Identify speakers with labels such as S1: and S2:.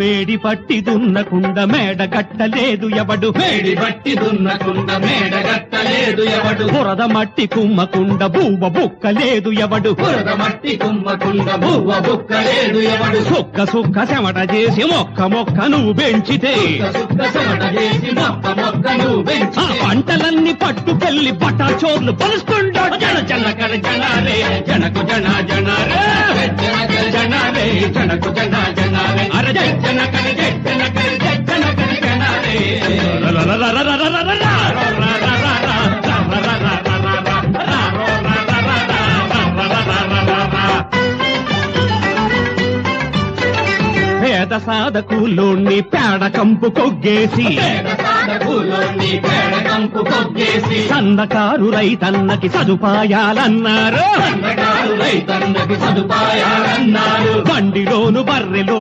S1: మేడి పట్టి దున్నకుండా మేడ గట్టలేదు ఎవడు,
S2: మేడి బట్టి దున్నకుండా మేడ గట్టలేదు ఎవడు,
S1: బురద మట్టి కుమ్మకుండా బువ్వ బుక్కలేదు ఎవడు,
S2: బురద మట్టి కుమ్మకుండా బువ్వ బుక్కలేదు ఎవడు,
S1: సుక్క సుక్క చెమట చేసి మొక్క మొక్క నువ్వు పెంచితే
S2: సుక్క చెమట చేసి మొక్క మొక్క నువ్వు
S1: ఆ
S2: పెంచి
S1: పంటలన్నీ పట్టుకెళ్లి బటాచోర్లు పలుస్తుంటా జన జనకర జనాలే జనకు జన జనారే
S2: జనాలే జనకు జనాలే
S1: అరే
S2: జనకర జనాలే
S1: పేద సాధకులోని పేడ కంపు కొగ్గేసి
S2: సాధకులోని పేడ కంపు కొగ్గేసి
S1: సన్నకారు రైతన్నకి సదుపాయాలన్నారు,
S2: రైతన్నకి సదుపాయాలన్నారు,
S1: బండిలోను బర్రెలో